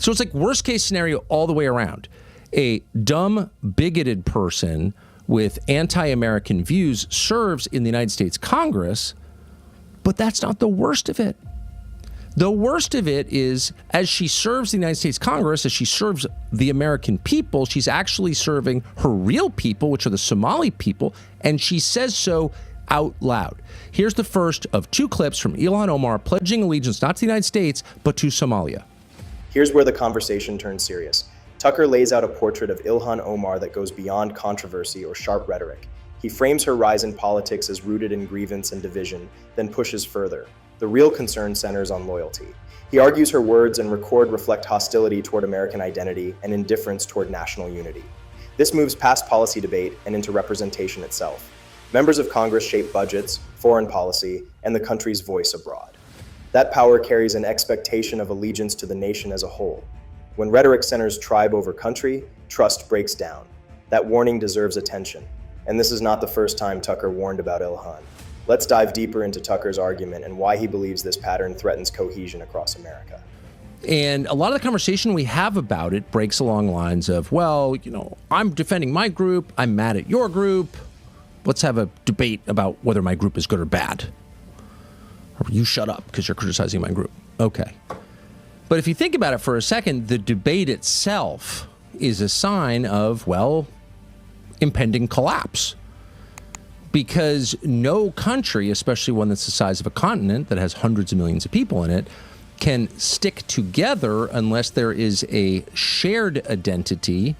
So it's like worst case scenario all the way around. A dumb, bigoted person with anti-American views serves in the United States Congress, but that's not the worst of it. The worst of it is, as she serves the United States Congress, as she serves the American people, she's actually serving her real people, which are the Somali people, and she says so out loud. Here's the first of 2 clips from Ilhan Omar pledging allegiance not to the United States, but to Somalia. Here's where the conversation turns serious. Tucker lays out a portrait of Ilhan Omar that goes beyond controversy or sharp rhetoric. He frames her rise in politics as rooted in grievance and division, then pushes further. The real concern centers on loyalty. He argues her words and record reflect hostility toward American identity and indifference toward national unity. This moves past policy debate and into representation itself. Members of Congress shape budgets, foreign policy, and the country's voice abroad. That power carries an expectation of allegiance to the nation as a whole. When rhetoric centers tribe over country, trust breaks down. That warning deserves attention. And this is not the first time Tucker warned about Ilhan. Let's dive deeper into Tucker's argument and why he believes this pattern threatens cohesion across America. And a lot of the conversation we have about it breaks along lines of, well, I'm defending my group, I'm mad at your group. Let's have a debate about whether my group is good or bad. Or you shut up because you're criticizing my group. Okay. But if you think about it for a second, the debate itself is a sign of, well, impending collapse. Because no country, especially one that's the size of a continent that has hundreds of millions of people in it, can stick together unless there is a shared identity,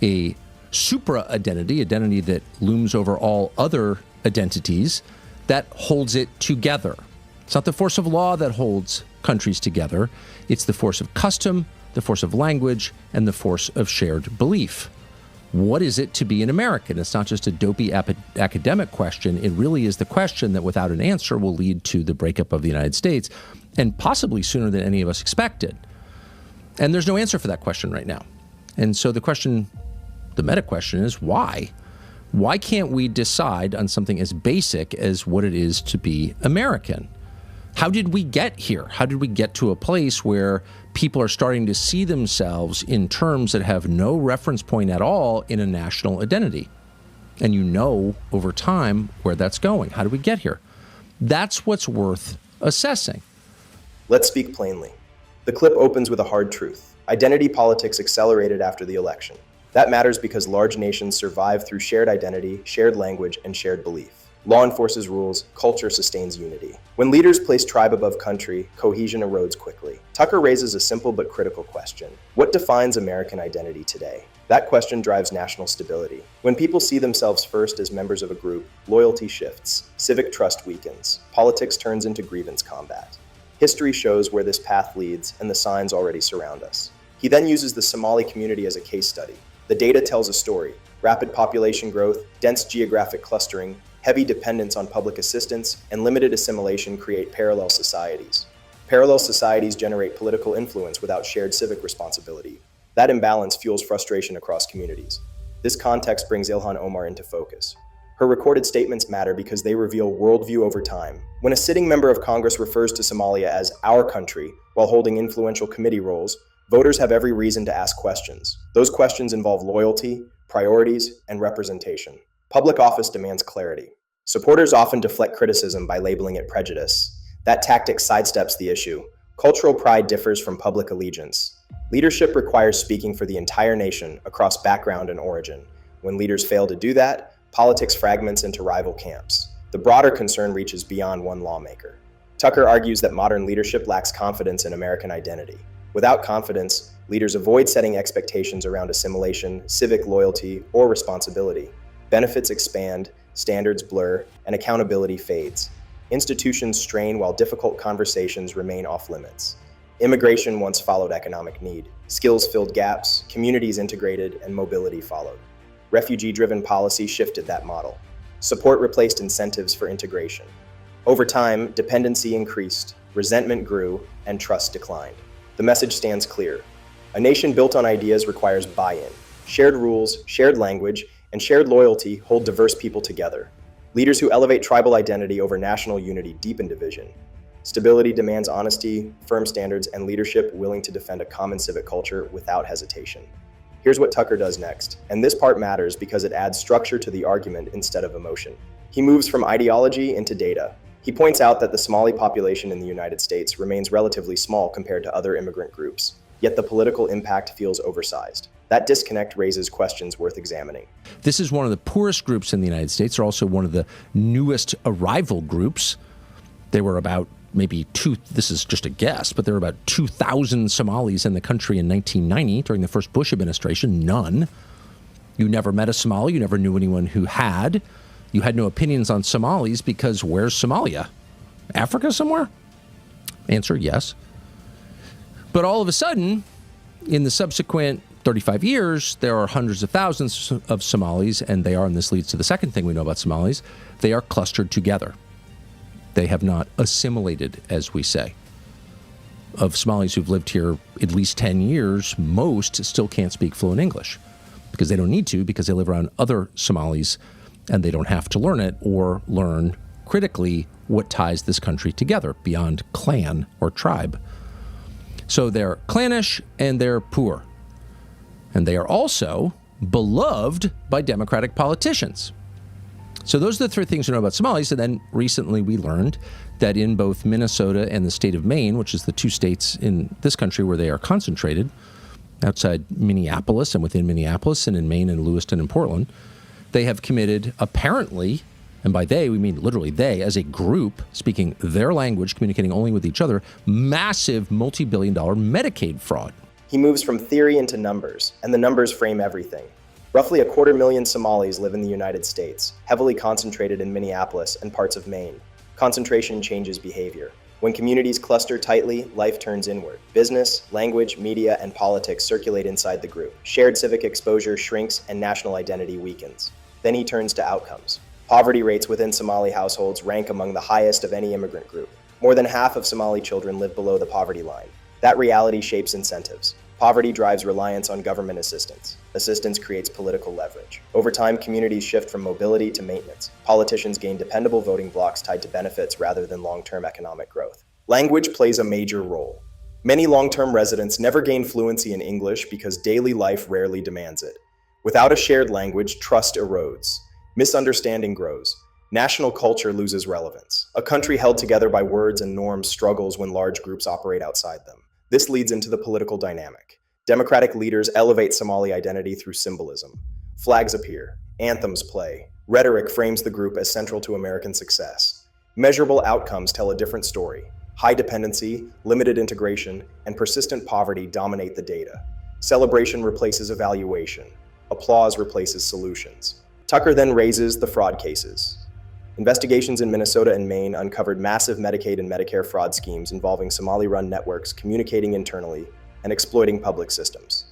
a supra-identity, identity that looms over all other identities, that holds it together. It's not the force of law that holds countries together. It's the force of custom, the force of language, and the force of shared belief. What is it to be an American? It's not just a dopey academic question. It really is the question that without an answer will lead to the breakup of the United States, and possibly sooner than any of us expected. And there's no answer for that question right now. And so the meta question is why? Why can't we decide on something as basic as what it is to be American? How did we get here? How did we get to a place where people are starting to see themselves in terms that have no reference point at all in a national identity? And over time where that's going. How did we get here? That's what's worth assessing. Let's speak plainly. The clip opens with a hard truth. Identity politics accelerated after the election. That matters because large nations survive through shared identity, shared language, and shared belief. Law enforces rules, culture sustains unity. When leaders place tribe above country, cohesion erodes quickly. Tucker raises a simple but critical question. What defines American identity today? That question drives national stability. When people see themselves first as members of a group, loyalty shifts, civic trust weakens, politics turns into grievance combat. History shows where this path leads, and the signs already surround us. He then uses the Somali community as a case study. The data tells a story. Rapid population growth, dense geographic clustering, heavy dependence on public assistance, and limited assimilation create parallel societies. Parallel societies generate political influence without shared civic responsibility. That imbalance fuels frustration across communities. This context brings Ilhan Omar into focus. Her recorded statements matter because they reveal worldview over time. When a sitting member of Congress refers to Somalia as our country while holding influential committee roles, voters have every reason to ask questions. Those questions involve loyalty, priorities, and representation. Public office demands clarity. Supporters often deflect criticism by labeling it prejudice. That tactic sidesteps the issue. Cultural pride differs from public allegiance. Leadership requires speaking for the entire nation across background and origin. When leaders fail to do that, politics fragments into rival camps. The broader concern reaches beyond one lawmaker. Tucker argues that modern leadership lacks confidence in American identity. Without confidence, leaders avoid setting expectations around assimilation, civic loyalty, or responsibility. Benefits expand, standards blur, and accountability fades. Institutions strain while difficult conversations remain off limits. Immigration once followed economic need. Skills filled gaps, communities integrated, and mobility followed. Refugee-driven policy shifted that model. Support replaced incentives for integration. Over time, dependency increased, resentment grew, and trust declined. The message stands clear. A nation built on ideas requires buy-in. Shared rules, shared language, and shared loyalty hold diverse people together. Leaders who elevate tribal identity over national unity deepen division. Stability demands honesty, firm standards, and leadership willing to defend a common civic culture without hesitation. Here's what Tucker does next, and this part matters because it adds structure to the argument instead of emotion. He moves from ideology into data. He points out that the Somali population in the United States remains relatively small compared to other immigrant groups, yet the political impact feels oversized. That disconnect raises questions worth examining. This is one of the poorest groups in the United States. They're also one of the newest arrival groups. There were about this is just a guess, but there were about 2,000 Somalis in the country in 1990 during the first Bush administration. None. You never met a Somali. You never knew anyone who had. You had no opinions on Somalis because where's Somalia? Africa somewhere? Answer, yes. But all of a sudden, in the subsequent 35 years, there are hundreds of thousands of Somalis, and and this leads to the second thing we know about Somalis, they are clustered together. They have not assimilated, as we say. Of Somalis who've lived here at least 10 years, most still can't speak fluent English because they don't need to, because they live around other Somalis and they don't have to learn it or learn critically what ties this country together beyond clan or tribe. So they're clannish and they're poor. And they are also beloved by Democratic politicians. So those are the three things we know about Somalis. And then recently we learned that in both Minnesota and the state of Maine, which is the two states in this country where they are concentrated, outside Minneapolis and within Minneapolis, and in Maine and Lewiston and Portland, they have committed, apparently, and by they we mean literally they, as a group, speaking their language, communicating only with each other, massive multi-billion-dollar Medicaid fraud. He moves from theory into numbers, and the numbers frame everything. Roughly 250,000 Somalis live in the United States, heavily concentrated in Minneapolis and parts of Maine. Concentration changes behavior. When communities cluster tightly, life turns inward. Business, language, media, and politics circulate inside the group. Shared civic exposure shrinks and national identity weakens. Then he turns to outcomes. Poverty rates within Somali households rank among the highest of any immigrant group. More than half of Somali children live below the poverty line. That reality shapes incentives. Poverty drives reliance on government assistance. Assistance creates political leverage. Over time, communities shift from mobility to maintenance. Politicians gain dependable voting blocks tied to benefits rather than long-term economic growth. Language plays a major role. Many long-term residents never gain fluency in English because daily life rarely demands it. Without a shared language, trust erodes. Misunderstanding grows. National culture loses relevance. A country held together by words and norms struggles when large groups operate outside them. This leads into the political dynamic. Democratic leaders elevate Somali identity through symbolism. Flags appear, anthems play, rhetoric frames the group as central to American success. Measurable outcomes tell a different story. High dependency, limited integration, and persistent poverty dominate the data. Celebration replaces evaluation. Applause replaces solutions. Tucker then raises the fraud cases. Investigations in Minnesota and Maine uncovered massive Medicaid and Medicare fraud schemes involving Somali-run networks communicating internally and exploiting public systems.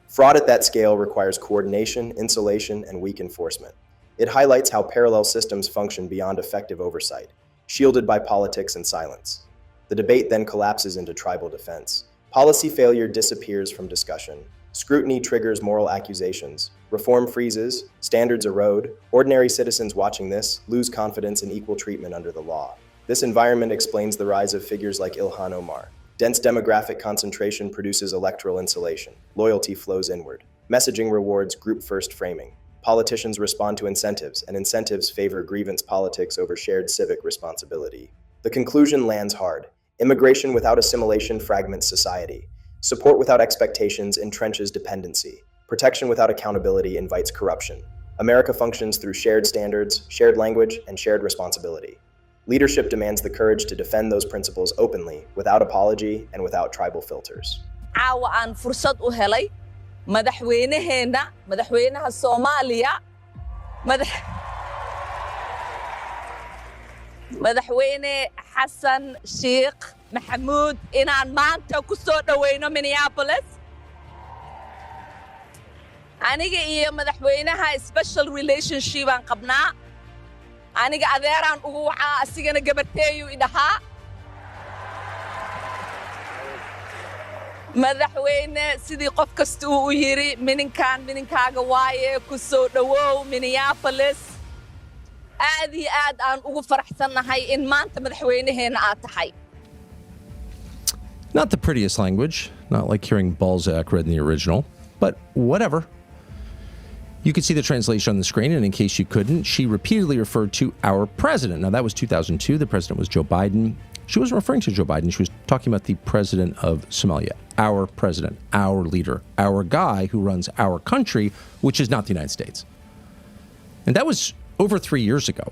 Fraud at that scale requires coordination, insulation, and weak enforcement. It highlights how parallel systems function beyond effective oversight, shielded by politics and silence. The debate then collapses into tribal defense. Policy failure disappears from discussion. Scrutiny triggers moral accusations. Reform freezes, standards erode. Ordinary citizens watching this lose confidence in equal treatment under the law. This environment explains the rise of figures like Ilhan Omar. Dense demographic concentration produces electoral insulation. Loyalty flows inward. Messaging rewards group-first framing. Politicians respond to incentives, and incentives favor grievance politics over shared civic responsibility. The conclusion lands hard. Immigration without assimilation fragments society. Support without expectations entrenches dependency. Protection without accountability invites corruption. America functions through shared standards, shared language, and shared responsibility. Leadership demands the courage to defend those principles openly, without apology and without tribal filters. caawa aan fursad u helay madaxweynaha Soomaaliya madaxweyne Xasan Sheikh Maxamuud inaan maanta ku soo dhaweyno Minneapolis aniga iyo madaxweynaha special relationship aan qabnaa aniga adeeraan ugu wacaa asigana gabarteeyu idhahaa madaxweyne sidii qof kasta uu yiri mininkaaga waaye ku soo dhawow Minneapolis aad iyo aad aan ugu faraxsanahay in maanta madaxweynaheena aad tahay Not the prettiest language, not like hearing Balzac read in the original, but whatever. You can see the translation on the screen, and in case you couldn't, she repeatedly referred to our president. Now, that was 2002. The president was Joe Biden. She wasn't referring to Joe Biden. She was talking about the president of Somalia, our president, our leader, our guy who runs our country, which is not the United States. And that was over 3 years ago.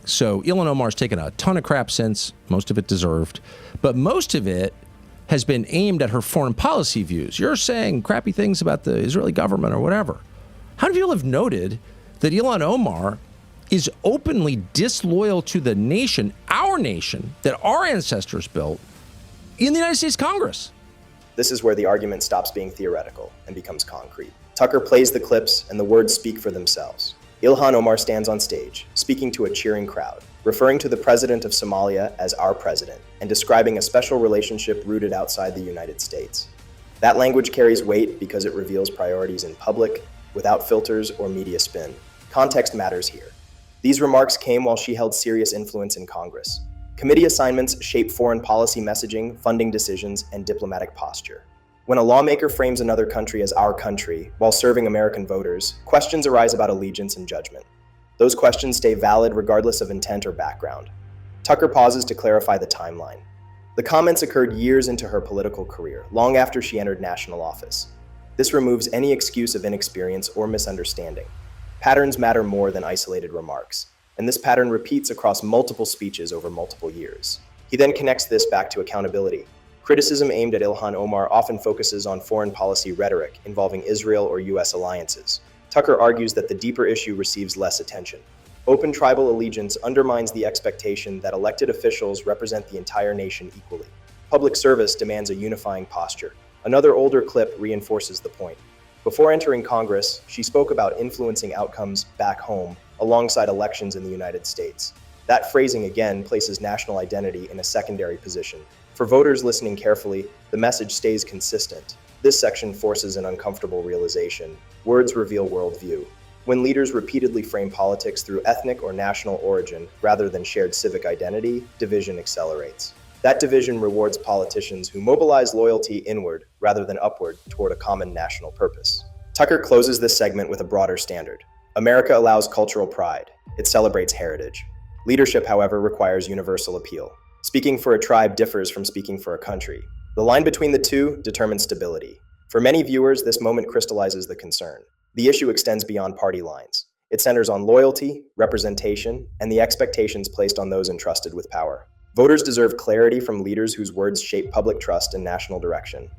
So Ilhan Omar's taken a ton of crap since, most of it deserved, but most of it has been aimed at her foreign policy views. You're saying crappy things about the Israeli government or whatever. How many people have noted that Ilhan Omar is openly disloyal to the nation, our nation, that our ancestors built in the United States Congress? This is where the argument stops being theoretical and becomes concrete. Tucker plays the clips and the words speak for themselves. Ilhan Omar stands on stage, speaking to a cheering crowd, referring to the president of Somalia as our president, and describing a special relationship rooted outside the United States. That language carries weight because it reveals priorities in public, without filters or media spin. Context matters here. These remarks came while she held serious influence in Congress. Committee assignments shape foreign policy messaging, funding decisions, and diplomatic posture. When a lawmaker frames another country as our country while serving American voters, questions arise about allegiance and judgment. Those questions stay valid regardless of intent or background. Tucker pauses to clarify the timeline. The comments occurred years into her political career, long after she entered national office. This removes any excuse of inexperience or misunderstanding. Patterns matter more than isolated remarks, and this pattern repeats across multiple speeches over multiple years. He then connects this back to accountability. Criticism aimed at Ilhan Omar often focuses on foreign policy rhetoric involving Israel or U.S. alliances. Tucker argues that the deeper issue receives less attention. Open tribal allegiance undermines the expectation that elected officials represent the entire nation equally. Public service demands a unifying posture. Another older clip reinforces the point. Before entering Congress, she spoke about influencing outcomes back home alongside elections in the United States. That phrasing again places national identity in a secondary position. For voters listening carefully, the message stays consistent. This section forces an uncomfortable realization. Words reveal worldview. When leaders repeatedly frame politics through ethnic or national origin rather than shared civic identity, division accelerates. That division rewards politicians who mobilize loyalty inward rather than upward toward a common national purpose. Tucker closes this segment with a broader standard. America allows cultural pride. It celebrates heritage. Leadership, however, requires universal appeal. Speaking for a tribe differs from speaking for a country. The line between the two determines stability. For many viewers, this moment crystallizes the concern. The issue extends beyond party lines. It centers on loyalty, representation, and the expectations placed on those entrusted with power. Voters deserve clarity from leaders whose words shape public trust and national direction.